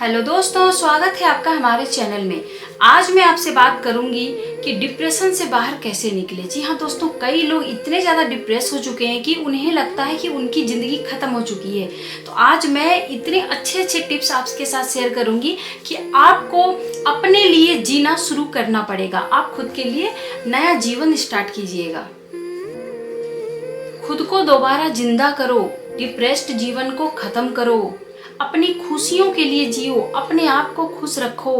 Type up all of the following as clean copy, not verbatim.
Hello दोस्तों, स्वागत है आपका हमारे चैनल में। आज मैं आपसे बात करूंगी कि डिप्रेशन से बाहर कैसे निकले। जी हाँ दोस्तों, कई लोग इतने ज़्यादा डिप्रेस हो चुके हैं कि उन्हें लगता है कि उनकी ज़िंदगी ख़त्म हो चुकी है। तो आज मैं इतने अच्छे अच्छे टिप्स आपके साथ शेयर करूंगी कि आपको अपने लिए जीना शुरू करना पड़ेगा। आप खुद के लिए नया जीवन स्टार्ट कीजिएगा। खुद को दोबारा जिंदा करो, डिप्रेस्ड जीवन को ख़त्म करो, अपनी खुशियों के लिए जियो, अपने आप को खुश रखो।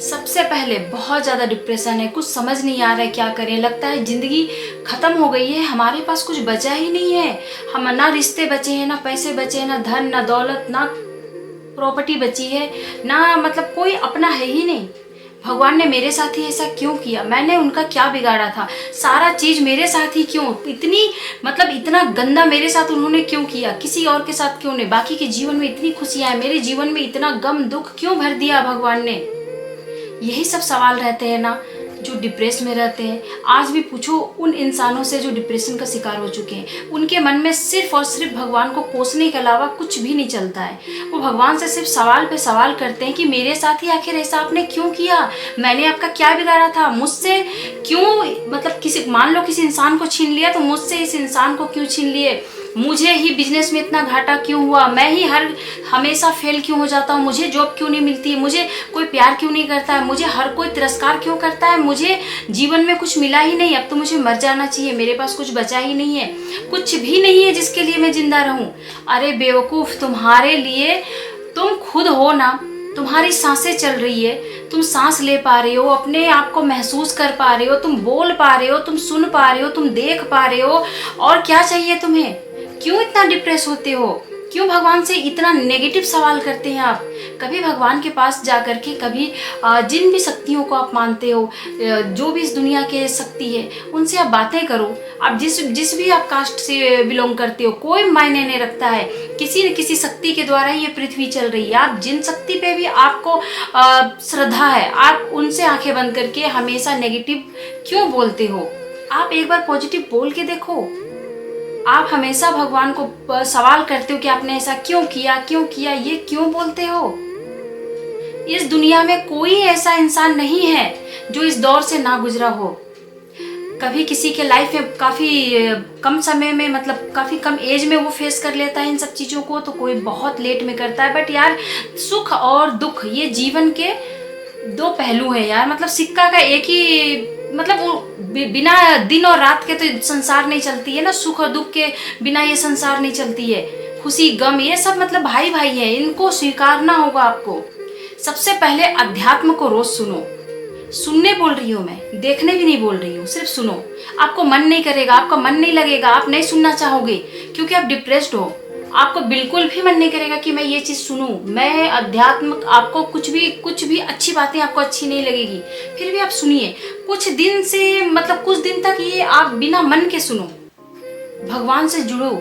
सबसे पहले बहुत ज़्यादा डिप्रेशन है, कुछ समझ नहीं आ रहा है क्या करें, लगता है ज़िंदगी ख़त्म हो गई है, हमारे पास कुछ बचा ही नहीं है। हम ना रिश्ते बचे हैं, ना पैसे बचे हैं, ना धन, ना दौलत, ना प्रॉपर्टी बची है, ना मतलब कोई अपना है ही नहीं। भगवान ने मेरे साथ ही ऐसा क्यों किया? मैंने उनका क्या बिगाड़ा था? सारा चीज मेरे साथ ही क्यों? इतना गंदा मेरे साथ उन्होंने क्यों किया? किसी और के साथ क्यों नहीं? बाकी के जीवन में इतनी खुशियां हैं, मेरे जीवन में इतना गम दुख क्यों भर दिया भगवान ने? यही सब सवाल रहते हैं ना जो डिप्रेस में रहते हैं। आज भी पूछो उन इंसानों से जो डिप्रेशन का शिकार हो चुके हैं, उनके मन में सिर्फ और सिर्फ भगवान को कोसने के अलावा कुछ भी नहीं चलता है। वो भगवान से सिर्फ सवाल पे सवाल करते हैं कि मेरे साथ ही आखिर ऐसा आपने क्यों किया? मैंने आपका क्या बिगाड़ा था? मुझसे क्यों मान लो किसी इंसान को छीन लिया तो मुझसे इस इंसान को क्यों छीन लिए? मुझे ही बिजनेस में इतना घाटा क्यों हुआ? मैं ही हमेशा फेल क्यों हो जाता हूँ? मुझे जॉब क्यों नहीं मिलती है? मुझे कोई प्यार क्यों नहीं करता है? मुझे हर कोई तिरस्कार क्यों करता है? मुझे जीवन में कुछ मिला ही नहीं, अब तो मुझे मर जाना चाहिए, मेरे पास कुछ बचा ही नहीं है, कुछ भी नहीं है जिसके लिए मैं जिंदा रहूं। अरे बेवकूफ, तुम्हारे लिए तुम खुद हो ना। तुम्हारी सांसें चल रही है, तुम सांस ले पा रहे हो, अपने आप को महसूस कर पा रहे हो, तुम बोल पा रहे हो, तुम सुन पा रहे हो, तुम देख पा रहे हो, और क्या चाहिए तुम्हें? क्यों इतना डिप्रेस होते हो? क्यों भगवान से इतना नेगेटिव सवाल करते हैं आप? कभी भगवान के पास जा कर के कभी जिन भी शक्तियों को आप मानते हो, जो भी इस दुनिया के शक्ति है, उनसे आप बातें करो। आप जिस भी आप कास्ट से बिलोंग करते हो, कोई मायने नहीं रखता है, किसी न किसी शक्ति के द्वारा ये पृथ्वी चल रही है। आप जिन शक्ति पे भी आपको श्रद्धा है, आप उनसे आंखें बंद करके हमेशा नेगेटिव क्यों बोलते हो? आप एक बार पॉजिटिव बोल के देखो। आप हमेशा भगवान को सवाल करते हो कि आपने ऐसा क्यों किया, ये क्यों बोलते हो? इस दुनिया में कोई ऐसा इंसान नहीं है जो इस दौर से ना गुजरा हो। कभी किसी के लाइफ में काफ़ी कम समय में, काफ़ी कम एज में वो फेस कर लेता है इन सब चीज़ों को, तो कोई बहुत लेट में करता है। बट यार, सुख और दुख ये जीवन के दो पहलू हैं यार। सिक्का का एक ही वो बिना दिन और रात के तो संसार नहीं चलती है ना। सुख और दुख के बिना ये संसार नहीं चलती है। खुशी गम ये सब भाई भाई है, इनको स्वीकारना होगा आपको। सबसे पहले अध्यात्म को रोज सुनो। सुनने बोल रही हूँ मैं, देखने भी नहीं बोल रही हूँ, सिर्फ सुनो। आपको मन नहीं करेगा, आपका मन नहीं लगेगा, आप नहीं सुनना चाहोगे क्योंकि आप डिप्रेस्ड हो। आपको बिल्कुल भी मन नहीं करेगा कि मैं ये चीज़ सुनूं, मैं अध्यात्म, आपको कुछ भी अच्छी बातें आपको अच्छी नहीं लगेगी, फिर भी आप सुनिए। कुछ दिन तक ये आप बिना मन के सुनो, भगवान से जुड़ो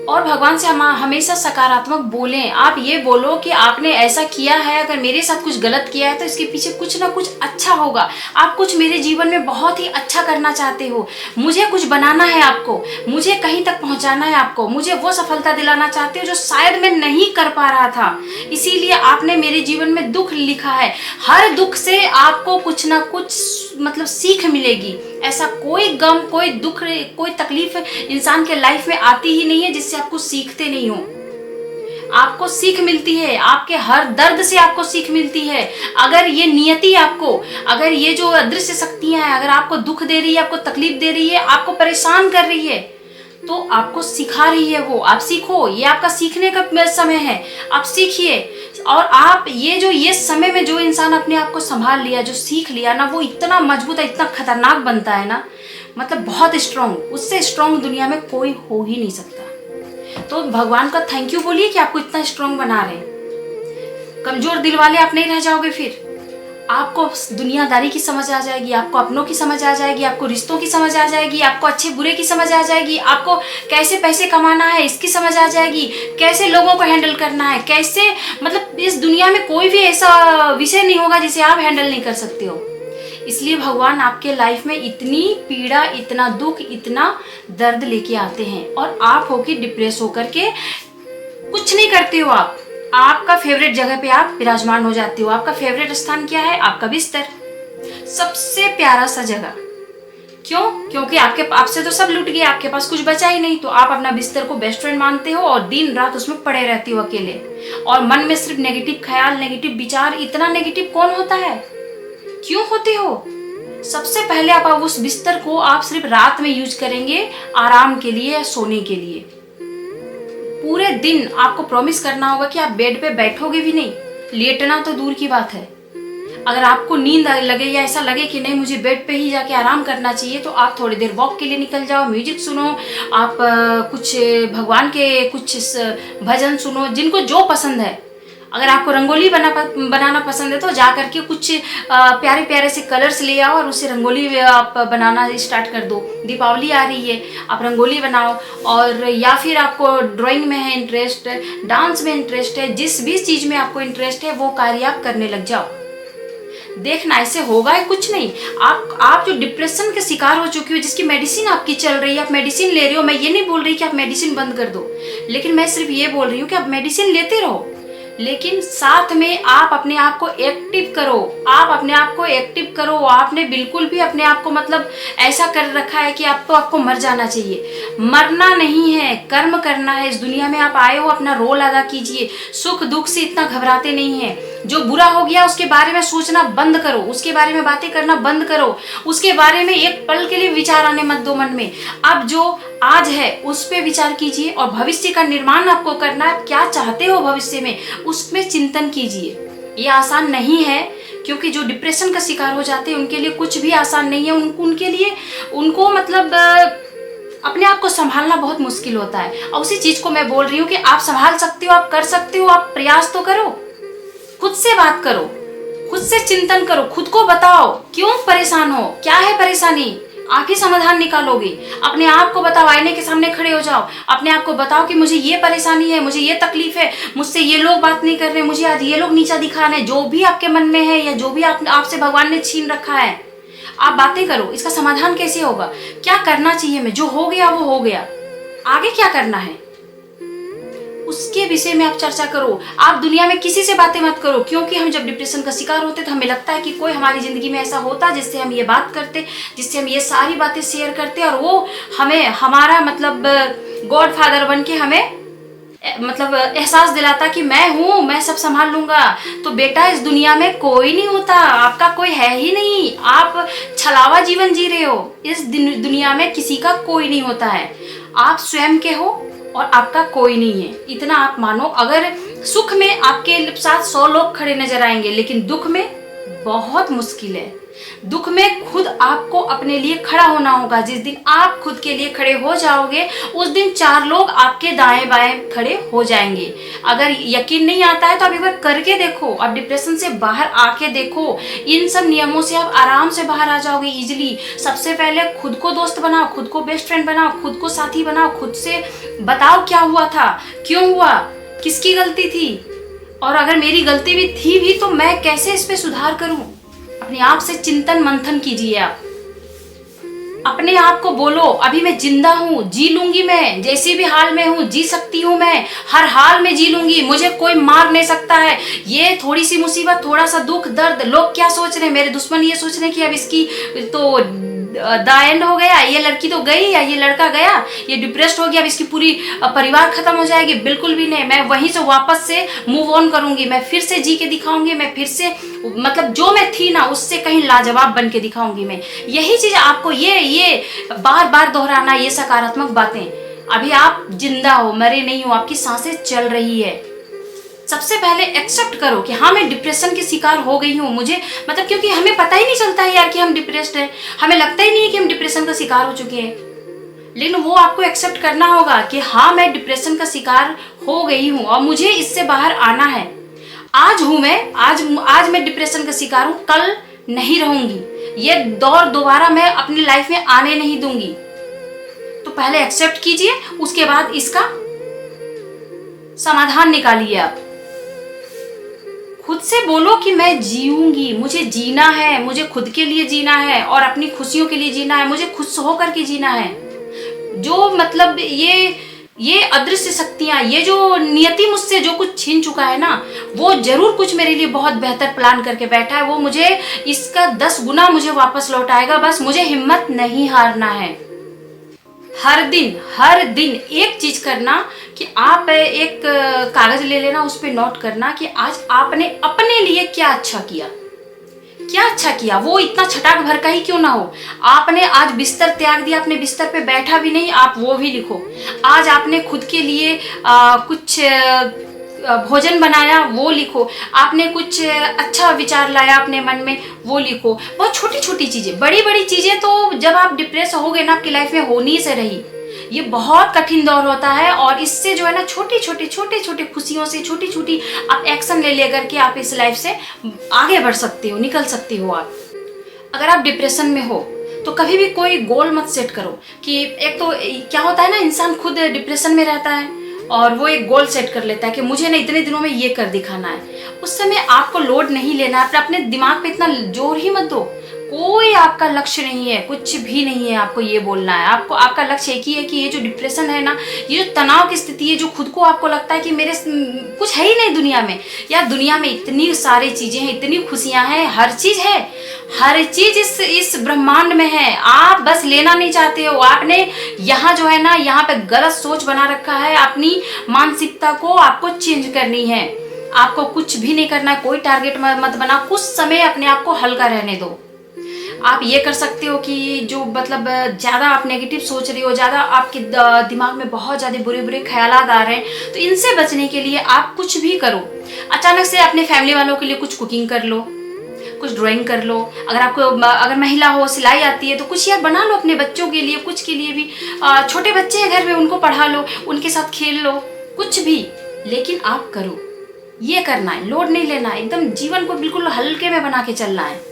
और भगवान से हमेशा सकारात्मक बोलें। आप ये बोलो कि आपने ऐसा किया है, अगर मेरे साथ कुछ गलत किया है तो इसके पीछे कुछ ना कुछ अच्छा होगा। आप कुछ मेरे जीवन में बहुत ही अच्छा करना चाहते हो, मुझे कुछ बनाना है आपको, मुझे कहीं तक पहुंचाना है आपको, मुझे वो सफलता दिलाना चाहते हो जो शायद मैं नहीं कर पा रहा था, इसीलिए आपने मेरे जीवन में दुख लिखा है। हर दुख से आपको कुछ ना कुछ सीख मिलेगी। ऐसा कोई गम, कोई दुख, कोई तकलीफ इंसान के लाइफ में आती ही नहीं है जिससे आपको सीखते नहीं हो। आपको सीख मिलती है, आपके हर दर्द से आपको सीख मिलती है। अगर ये नियति आपको, अगर ये जो अदृश्य शक्तियां हैं, अगर आपको दुख दे रही है, आपको तकलीफ दे रही है, आपको परेशान कर रही है, तो आपको सिखा रही है वो। आप सीखो, ये आपका सीखने का समय है, आप सीखिए। और आप ये समय में जो इंसान अपने आप को संभाल लिया, जो सीख लिया ना, वो इतना मजबूत है, इतना खतरनाक बनता है ना, बहुत स्ट्रांग। उससे स्ट्रांग दुनिया में कोई हो ही नहीं सकता। तो भगवान का थैंक यू बोलिए कि आपको इतना स्ट्रांग बना रहे हैं। कमजोर दिल वाले आप नहीं रह जाओगे। फिर आपको दुनियादारी की समझ आ जाएगी, आपको अपनों की समझ आ जाएगी, आपको रिश्तों की समझ आ जाएगी, आपको अच्छे बुरे की समझ आ जाएगी, आपको कैसे पैसे कमाना है इसकी समझ आ जाएगी, कैसे लोगों को हैंडल करना है, कैसे इस दुनिया में कोई भी ऐसा विषय नहीं होगा जिसे आप हैंडल नहीं कर सकते हो। इसलिए भगवान आपके लाइफ में इतनी पीड़ा, इतना दुख, इतना दर्द लेके आते हैं और आप होके डिप्रेस होकर के कुछ नहीं करते हो आप, आपका फेवरेट जगह पे आप विराजमान हो जाते हो। आपका फेवरेट स्थान क्या है? आपका बिस्तर, सबसे प्यारा सा जगह। क्यों? क्योंकि आपसे तो सब लूट गए, आपके पास कुछ बचा ही नहीं, तो आप अपना बिस्तर को बेस्ट फ्रेंड मानते हो और दिन रात उसमें पड़े रहते हो अकेले, और मन में सिर्फ नेगेटिव ख्याल, नेगेटिव विचार। इतना नेगेटिव कौन होता है? क्यों होते हो? सबसे पहले आप उस बिस्तर को आप सिर्फ रात में यूज करेंगे, आराम के लिए या सोने के लिए। पूरे दिन आपको प्रॉमिस करना होगा कि आप बेड पे बैठोगे भी नहीं, लेटना तो दूर की बात है। अगर आपको नींद लगे या ऐसा लगे कि नहीं मुझे बेड पे ही जाके आराम करना चाहिए, तो आप थोड़ी देर वॉक के लिए निकल जाओ, म्यूजिक सुनो, आप कुछ भगवान के कुछ भजन सुनो, जिनको जो पसंद है। अगर आपको रंगोली बनाना पसंद है तो जा करके कुछ प्यारे प्यारे से कलर्स ले आओ और उससे रंगोली आप बनाना स्टार्ट कर दो। दीपावली आ रही है, आप रंगोली बनाओ। और या फिर आपको ड्राइंग में है इंटरेस्ट, डांस में इंटरेस्ट है, जिस भी चीज़ में आपको इंटरेस्ट है वो कार्य आप करने लग जाओ। देखना ऐसे होगा ही कुछ नहीं। आप जो डिप्रेशन के शिकार हो चुकी हो, जिसकी मेडिसिन आपकी चल रही है, आप मेडिसिन ले रहे हो। मैं ये नहीं बोल रही कि आप मेडिसिन बंद कर दो, लेकिन मैं सिर्फ ये बोल रही हूँ कि आप मेडिसिन लेते रहो, लेकिन साथ में आप अपने आप को एक्टिव करो। आप अपने आप को एक्टिव करो। आपने बिल्कुल भी अपने आप को मतलब ऐसा कर रखा है कि आपको मर जाना चाहिए। मरना नहीं है, कर्म करना है। इस दुनिया में आप आए हो, अपना रोल अदा कीजिए। सुख दुख से इतना घबराते नहीं है। जो बुरा हो गया उसके बारे में सोचना बंद करो, उसके बारे में बातें करना बंद करो, उसके बारे में एक पल के लिए विचार आने मत दो मन में। अब जो आज है उस पर विचार कीजिए, और भविष्य का निर्माण आपको करना है। क्या चाहते हो भविष्य में, उसमें चिंतन कीजिए। ये आसान नहीं है, क्योंकि जो डिप्रेशन का शिकार हो जाते हैं उनके लिए कुछ भी आसान नहीं है। उनके लिए उनको मतलब अपने आप को संभालना बहुत मुश्किल होता है। और उसी चीज को मैं बोल रही हूँ कि आप संभाल सकते हो, आप कर सकते हो, आप प्रयास तो करो। खुद से बात करो, खुद से चिंतन करो, खुद को बताओ क्यों परेशान हो, क्या है परेशानी, आप ही समाधान निकालोगे। अपने आप को बताओ, आईने के सामने खड़े हो जाओ, अपने आप को बताओ कि मुझे ये परेशानी है, मुझे ये तकलीफ है, मुझसे ये लोग बात नहीं कर रहे, मुझे आज ये लोग नीचा दिखा रहे हैं। जो भी आपके मन में है या जो भी आपसे भगवान ने छीन रखा है, आप बातें करो। इसका समाधान कैसे होगा, क्या करना चाहिए, मैं जो हो गया वो हो गया, आगे क्या करना है, उसके विषय में आप चर्चा करो। आप दुनिया में किसी से बातें मत करो, क्योंकि हम जब डिप्रेशन का शिकार होते तो हमें लगता है कि कोई हमारी जिंदगी में ऐसा होता जिससे हम ये बात करते, जिससे हम ये सारी बातें शेयर करते, और वो हमें हमारा मतलब गॉड फादर बन के हमें मतलब एहसास दिलाता कि मैं हूँ, मैं सब संभाल लूंगा। तो बेटा, इस दुनिया में कोई नहीं होता, आपका कोई है ही नहीं। आप छलावा जीवन जी रहे हो। इस दुनिया में किसी का कोई नहीं होता है, आप स्वयं के हो और आपका कोई नहीं है। इतना आप मानो। अगर सुख में आपके साथ 100 लोग खड़े नजर आएंगे, लेकिन दुख में बहुत मुश्किल है। दुख में खुद आपको अपने लिए खड़ा होना होगा। जिस दिन आप खुद के लिए खड़े हो जाओगे, उस दिन 4 लोग आपके दाएं बाएं खड़े हो जाएंगे। अगर यकीन नहीं आता है तो आप एक बार करके देखो, आप डिप्रेशन से बाहर आके देखो। इन सब नियमों से आप आराम से बाहर आ जाओगे इजिली। सबसे पहले खुद को दोस्त बनाओ, खुद को बेस्ट फ्रेंड बनाओ, खुद को साथी बनाओ। खुद से बताओ क्या हुआ था, क्यों हुआ, किसकी गलती थी, और अगर मेरी गलती भी थी भी तो मैं कैसे इस पे सुधार करूं। अपने आप से चिंतन मंथन कीजिए। आप अपने आप को बोलो, अभी मैं जिंदा हूँ, जी लूंगी, मैं जैसे भी हाल में हूँ जी सकती हूँ, मैं हर हाल में जी लूंगी, मुझे कोई मार नहीं सकता है। ये थोड़ी सी मुसीबत, थोड़ा सा दुख दर्द, लोग क्या सोच रहे हैं, मेरे दुश्मन ये सोच रहे हैं कि अब इसकी तो द एंड हो गया, ये लड़की तो गई या ये लड़का गया, ये डिप्रेस्ड हो गया, अब इसकी पूरी परिवार खत्म हो जाएगी। बिल्कुल भी नहीं, मैं वहीं से वापस से मूव ऑन करूंगी, मैं फिर से जी के दिखाऊंगी, मैं फिर से मतलब जो मैं थी ना उससे कहीं लाजवाब बन के दिखाऊंगी मैं। यही चीज आपको ये बार बार दोहराना, ये सकारात्मक बातें। अभी आप जिंदा हो, मरे नहीं हो, आपकी सांसें चल रही है। सबसे पहले एक्सेप्ट करो कि हाँ मैं डिप्रेशन की शिकार हो गई हूँ। मुझे मतलब क्योंकि हमें पता ही नहीं चलता है यार कि हम डिप्रेस्ड हैं, हमें लगता ही नहीं है कि हम डिप्रेशन का शिकार हो चुके हैं। लेकिन वो आपको एक्सेप्ट करना होगा कि हाँ मैं डिप्रेशन का शिकार हो गई हूँ और मुझे इससे बाहर आना है। आज हूँ मैं, आज मैं डिप्रेशन का शिकार हूँ, कल नहीं रहूंगी। ये दौर दोबारा मैं अपनी लाइफ में आने नहीं दूंगी। तो पहले एक्सेप्ट कीजिए, उसके बाद इसका समाधान निकालिए। आप खुद से बोलो कि मैं जीऊंगी, मुझे जीना है, मुझे खुद के लिए जीना है और अपनी खुशियों के लिए जीना है, मुझे खुश होकर के जीना है। जो मतलब ये ये अदृश्य शक्तियां, ये जो नियति मुझसे जो कुछ छीन चुका है ना, वो जरूर कुछ मेरे लिए बहुत बेहतर प्लान करके बैठा है। वो मुझे इसका 10 गुना मुझे वापस लौटाएगा। बस मुझे हिम्मत नहीं हारना है। हर दिन एक चीज करना कि आप एक कागज ले लेना, उस पर नोट करना कि आज आपने अपने लिए क्या अच्छा किया, क्या अच्छा किया। वो इतना छटाक भर का ही क्यों ना हो। आपने आज बिस्तर त्याग दिया, अपने बिस्तर पे बैठा भी नहीं, आप वो भी लिखो। आज आपने खुद के लिए कुछ भोजन बनाया, वो लिखो। आपने कुछ अच्छा विचार लाया अपने मन में, वो लिखो। बहुत छोटी छोटी चीजें, बड़ी बड़ी चीजें तो जब आप डिप्रेस होगे ना, आपकी लाइफ में होनी से रही। ये बहुत कठिन दौर होता है और इससे जो है ना छोटे छोटे खुशियों से, छोटी छोटी आप एक्शन ले लेकर के आप इस लाइफ से आगे बढ़ सकते हो, निकल सकते हो। आप अगर आप डिप्रेशन में हो तो कभी भी कोई गोल मत सेट करो कि एक तो क्या होता है ना, इंसान खुद डिप्रेशन में रहता है और वो एक गोल सेट कर लेता है कि मुझे ना इतने दिनों में ये कर दिखाना है। उस समय आपको लोड नहीं लेना है, अपने दिमाग पे इतना जोर ही मत दो। कोई आपका लक्ष्य नहीं है, कुछ भी नहीं है आपको ये बोलना है। आपको आपका लक्ष्य एक ही है कि ये जो डिप्रेशन है ना, ये जो तनाव की स्थिति है, जो खुद को आपको लगता है कि मेरे कुछ है ही नहीं दुनिया में, या दुनिया में इतनी सारी चीजें हैं, इतनी खुशियां हैं, हर चीज है, हर चीज इस ब्रह्मांड में है। आप बस लेना नहीं चाहते हो। आपने यहाँ जो है ना, यहाँ पे गलत सोच बना रखा है। अपनी मानसिकता को आपको चेंज करनी है। आपको कुछ भी नहीं करना है, कोई टारगेट मत बना। कुछ समय अपने आप को हल्का रहने दो। आप ये कर सकते हो कि जो मतलब ज़्यादा आप नेगेटिव सोच रही हो, ज़्यादा आपके दिमाग में बहुत ज़्यादा बुरे बुरे ख्यालात आ रहे हैं, तो इनसे बचने के लिए आप कुछ भी करो। अचानक से अपने फैमिली वालों के लिए कुछ कुकिंग कर लो, कुछ ड्राइंग कर लो। अगर आपको अगर महिला हो, सिलाई आती है, तो कुछ यार बना लो अपने बच्चों के लिए, कुछ के लिए भी। छोटे बच्चे हैं घर में, उनको पढ़ा लो, उनके साथ खेल लो, कुछ भी। लेकिन आप करो, ये करना है, लोड नहीं लेना है, एकदम जीवन को बिल्कुल हल्के में बना के चलना है।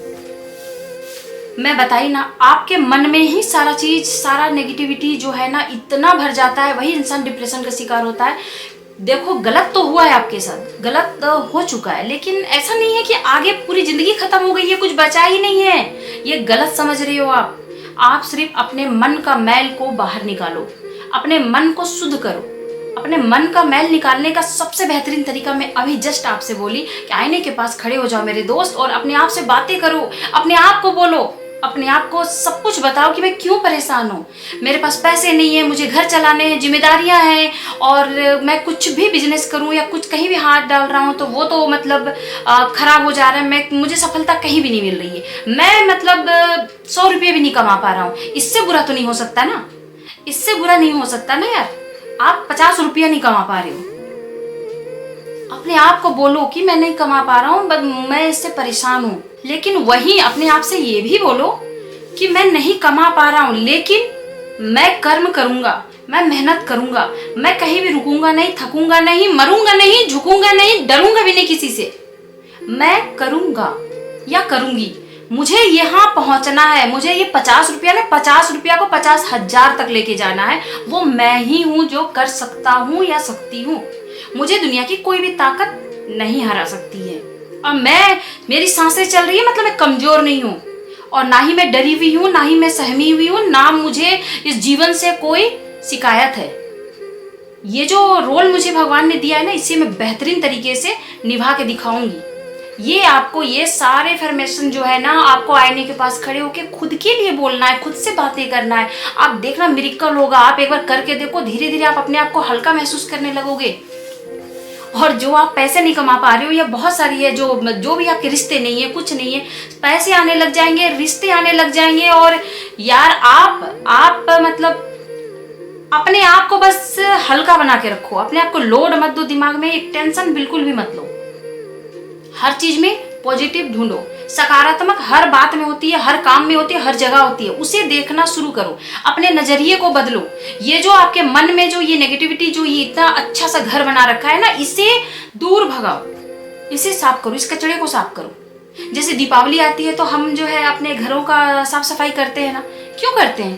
मैं बताई ना, आपके मन में ही सारा चीज, सारा नेगेटिविटी जो है ना इतना भर जाता है, वही इंसान डिप्रेशन का शिकार होता है। देखो, गलत तो हुआ है आपके साथ, गलत तो हो चुका है, लेकिन ऐसा नहीं है कि आगे पूरी जिंदगी खत्म हो गई है, कुछ बचा ही नहीं है। ये गलत समझ रहे हो आप। आप सिर्फ अपने मन का मैल को बाहर निकालो, अपने मन को शुद्ध करो। अपने मन का मैल निकालने का सबसे बेहतरीन तरीका मैं अभी जस्ट आपसे बोली कि आईने के पास खड़े हो जाओ मेरे दोस्त, और अपने आप से बातें करो, अपने आप को बोलो, अपने आप को सब कुछ बताओ कि मैं क्यों परेशान हूँ। मेरे पास पैसे नहीं है, मुझे घर चलाने हैं, जिम्मेदारियां हैं, और मैं कुछ भी बिजनेस करूँ या कुछ कहीं भी हाथ डाल रहा हूँ तो वो तो मतलब खराब हो जा रहा है। मुझे सफलता कहीं भी नहीं मिल रही है। मैं मतलब 100 रुपये भी नहीं कमा पा रहा हूँ। इससे बुरा तो नहीं हो सकता ना, इससे बुरा नहीं हो सकता ना यार। आप 50 रुपया नहीं कमा पा रहे हो, अपने आप को बोलो कि मैं नहीं कमा पा रहा हूँ, मैं इससे परेशान हूँ। लेकिन वही अपने आप से ये भी बोलो कि मैं नहीं कमा पा रहा हूँ, लेकिन मैं कर्म करूंगा, मैं मेहनत करूंगा, मैं कहीं भी रुकूंगा नहीं, थकूंगा नहीं, मरूंगा नहीं, झुकूंगा नहीं, डरूंगा भी नहीं किसी से। मैं करूंगा या करूंगी, मुझे यहाँ पहुंचना है। मुझे ये 50 रुपया ने 50 रुपया को 50,000 तक लेके जाना है। वो मैं ही हूँ जो कर सकता हूँ या सकती हूँ। मुझे दुनिया की कोई भी ताकत नहीं हरा सकती है। और मेरी सांसें चल रही है मतलब मैं कमजोर नहीं हूँ, और ना ही मैं डरी हुई हूँ, ना ही मैं सहमी हुई हूँ, ना मुझे इस जीवन से कोई शिकायत है। ये जो रोल मुझे भगवान ने दिया है ना, इसे मैं बेहतरीन तरीके से निभा के दिखाऊंगी। ये आपको ये सारे इन्फॉर्मेशन जो है ना, आपको आईने के पास खड़े होके खुद के लिए बोलना है, खुद से बातें करना है। आप देखना मिरेकल होगा। आप एक बार करके देखो, धीरे धीरे आप अपने आप को हल्का महसूस करने लगोगे। और जो आप पैसे नहीं कमा पा रहे हो, या बहुत सारी है जो भी आपके रिश्ते नहीं है, कुछ नहीं है, पैसे आने लग जाएंगे, रिश्ते आने लग जाएंगे। और यार आप मतलब अपने आप को बस हल्का बना के रखो, अपने आप को लोड मत दो, दिमाग में एक टेंशन बिल्कुल भी मत लो। हर चीज में पॉजिटिव ढूंढो, सकारात्मक हर बात में होती है, हर काम में होती है, हर जगह होती है। उसे देखना शुरू करो, अपने नजरिए को बदलो। ये जो आपके मन में जो ये नेगेटिविटी, जो ये इतना अच्छा सा घर बना रखा है ना, इसे दूर भगाओ, इसे साफ करो, इस कचड़े को साफ करो। जैसे दीपावली आती है तो हम जो है अपने घरों का साफ सफाई करते हैं ना, क्यों करते हैं?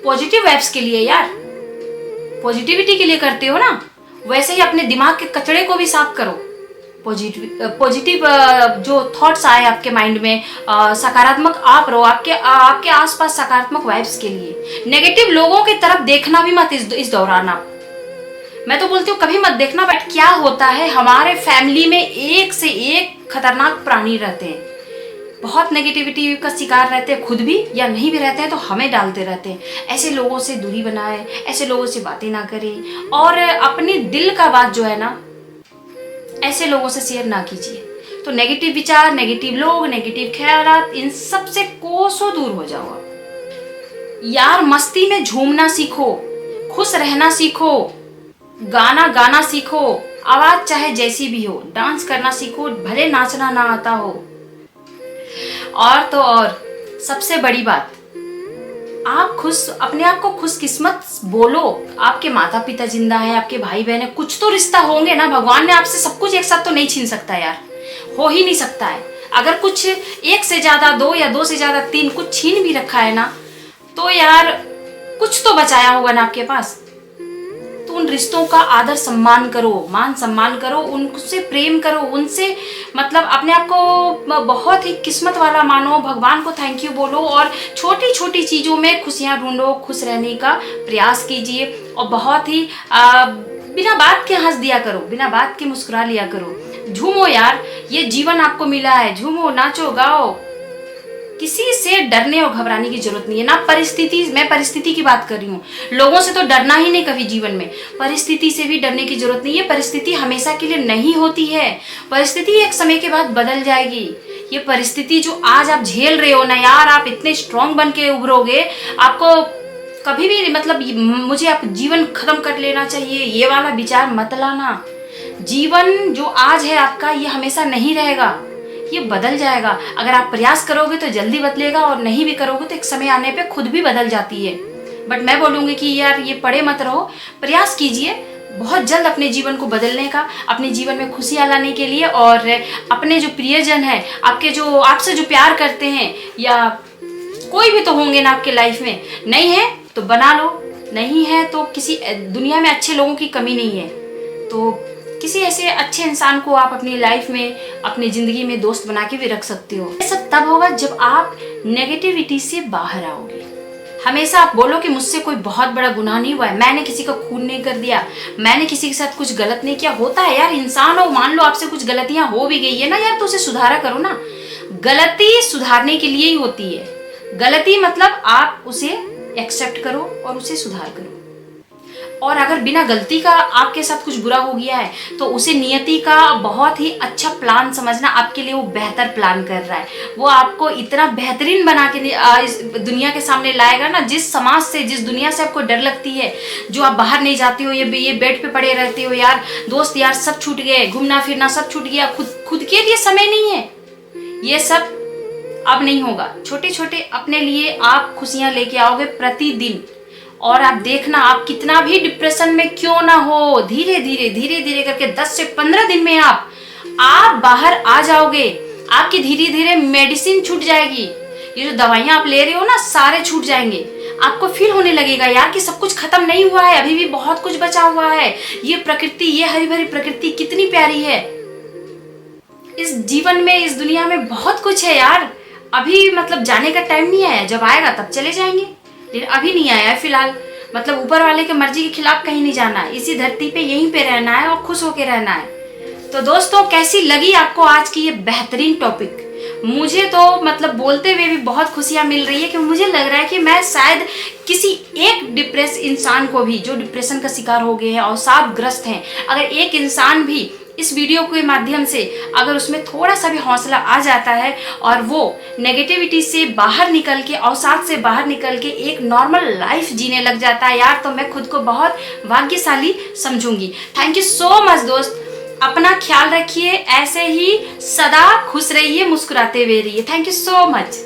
पॉजिटिव वाइब्स के लिए यार, पॉजिटिविटी के लिए करते हो ना। वैसे ही अपने दिमाग के कचड़े को भी साफ करो। पॉजिटिव जो थॉट्स आए आपके माइंड में, सकारात्मक आप रहो, आपके आसपास सकारात्मक वाइब्स के लिए। नेगेटिव लोगों की तरफ देखना भी मत इस दौरान। आप मैं तो बोलती हूँ कभी मत देखना। बट क्या होता है, हमारे फैमिली में एक से एक खतरनाक प्राणी रहते हैं, बहुत नेगेटिविटी का शिकार रहते हैं, खुद भी या नहीं भी रहते हैं तो हमें डालते रहते हैं। ऐसे लोगों से दूरी बनाए, ऐसे लोगों से बातें ना करें, और अपने दिल का बात जो है ना ऐसे लोगों से शेयर ना कीजिए। तो नेगेटिव विचार, नेगेटिव लोग, नेगेटिव ख्यालात, इन सब से कोसों दूर हो जाओ आप। यार मस्ती में झूमना सीखो, खुश रहना सीखो, गाना गाना सीखो, आवाज चाहे जैसी भी हो, डांस करना सीखो, भले नाचना ना आता हो। और तो और सबसे बड़ी बात, आप खुश, अपने आप को खुशकिस्मत बोलो। आपके माता पिता जिंदा हैं, आपके भाई बहन है, कुछ तो रिश्ता होंगे ना। भगवान ने आपसे सब कुछ एक साथ तो नहीं छीन सकता यार, हो ही नहीं सकता है। अगर कुछ एक से ज्यादा दो या दो से ज्यादा तीन कुछ छीन भी रखा है ना, तो यार कुछ तो बचाया होगा ना आपके पास। तो उन रिश्तों का आदर सम्मान करो, मान सम्मान करो, उनसे प्रेम करो, उनसे मतलब अपने आप को बहुत ही किस्मत वाला मानो, भगवान को थैंक यू बोलो, और छोटी छोटी चीज़ों में खुशियाँ ढूंढो, खुश रहने का प्रयास कीजिए। और बहुत ही बिना बात के हंस दिया करो, बिना बात के मुस्कुरा लिया करो, झूमो यार, ये जीवन आपको मिला है, झूमो, नाचो, गाओ। किसी से डरने और घबराने की जरूरत नहीं है ना। परिस्थिति, मैं परिस्थिति की बात कर रही हूँ, लोगों से तो डरना ही नहीं कभी जीवन में। परिस्थिति से भी डरने की जरूरत नहीं है। परिस्थिति हमेशा के लिए नहीं होती है, परिस्थिति एक समय के बाद बदल जाएगी। ये परिस्थिति जो आज आप झेल रहे हो ना यार, आप इतने स्ट्रांग बन के उभरोगे, आपको कभी भी मतलब मुझे आप जीवन खत्म कर लेना चाहिए, ये वाला विचार मत लाना। जीवन जो आज है आपका, ये हमेशा नहीं रहेगा, ये बदल जाएगा। अगर आप प्रयास करोगे तो जल्दी बदलेगा, और नहीं भी करोगे तो एक समय आने पे खुद भी बदल जाती है। बट मैं बोलूँगी कि यार ये पड़े मत रहो, प्रयास कीजिए बहुत जल्द अपने जीवन को बदलने का, अपने जीवन में खुशियाँ लाने के लिए। और अपने जो प्रियजन है, आपके जो आपसे जो प्यार करते हैं, या कोई भी तो होंगे ना आपके लाइफ में, नहीं है तो बना लो, नहीं है तो किसी दुनिया में अच्छे लोगों की कमी नहीं है, तो किसी ऐसे अच्छे इंसान को आप अपनी लाइफ में, अपनी जिंदगी में दोस्त बना के भी रख सकते हो। ये सब तब होगा जब आप नेगेटिविटी से बाहर आओगे। हमेशा आप बोलो कि मुझसे कोई बहुत बड़ा गुनाह नहीं हुआ है, मैंने किसी का खून नहीं कर दिया, मैंने किसी के साथ कुछ गलत नहीं किया। होता है यार, इंसान हो, मान लो आपसे कुछ गलतियां हो भी गई है ना यार, तो उसे सुधारा करो ना। गलती सुधारने के लिए ही होती है। गलती मतलब आप उसे एक्सेप्ट करो और उसे सुधार करो। और अगर बिना गलती का आपके साथ कुछ बुरा हो गया है, तो उसे नियति का बहुत ही अच्छा प्लान समझना, आपके लिए वो बेहतर प्लान कर रहा है। वो आपको इतना बेहतरीन बना के इस दुनिया के सामने लाएगा ना। जिस समाज से, जिस दुनिया से आपको डर लगती है, जो आप बाहर नहीं जाती हो, ये बेड पे पड़े रहते हो यार, दोस्त यार सब छूट गए, घूमना फिरना सब छूट गया, खुद के लिए समय नहीं है, ये सब अब नहीं होगा। छोटे छोटे अपने लिए आप खुशियां लेके आओगे प्रतिदिन। और आप देखना, आप कितना भी डिप्रेशन में क्यों ना हो, धीरे धीरे करके 10 से 15 दिन में आप बाहर आ जाओगे। आपकी धीरे धीरे मेडिसिन छूट जाएगी, ये जो दवाइयां आप ले रहे हो ना, सारे छूट जाएंगे। आपको फील होने लगेगा यार कि सब कुछ खत्म नहीं हुआ है, अभी भी बहुत कुछ बचा हुआ है। ये प्रकृति, ये हरी भरी प्रकृति कितनी प्यारी है। इस जीवन में, इस दुनिया में बहुत कुछ है यार। अभी मतलब जाने का टाइम नहीं आया, जब आएगा तब चले जाएंगे, लेकिन अभी नहीं आया है फिलहाल। मतलब ऊपर वाले के मर्जी के खिलाफ कहीं नहीं जाना है, इसी धरती पे यहीं पे रहना है और खुश होके रहना है। तो दोस्तों, कैसी लगी आपको आज की ये बेहतरीन टॉपिक? मुझे तो मतलब बोलते हुए भी बहुत खुशियां मिल रही है कि मुझे लग रहा है कि मैं शायद किसी एक डिप्रेस इंसान को भी, जो डिप्रेशन का शिकार हो गए हैं और अवसादग्रस्त हैं, अगर एक इंसान भी इस वीडियो के माध्यम से अगर उसमें थोड़ा सा भी हौसला आ जाता है और वो नेगेटिविटी से बाहर निकल के, अवसाद से बाहर निकल के एक नॉर्मल लाइफ जीने लग जाता है यार, तो मैं खुद को बहुत भाग्यशाली समझूंगी। थैंक यू सो मच दोस्त, अपना ख्याल रखिए, ऐसे ही सदा खुश रहिए, मुस्कुराते हुए रहिए। Thank you so much.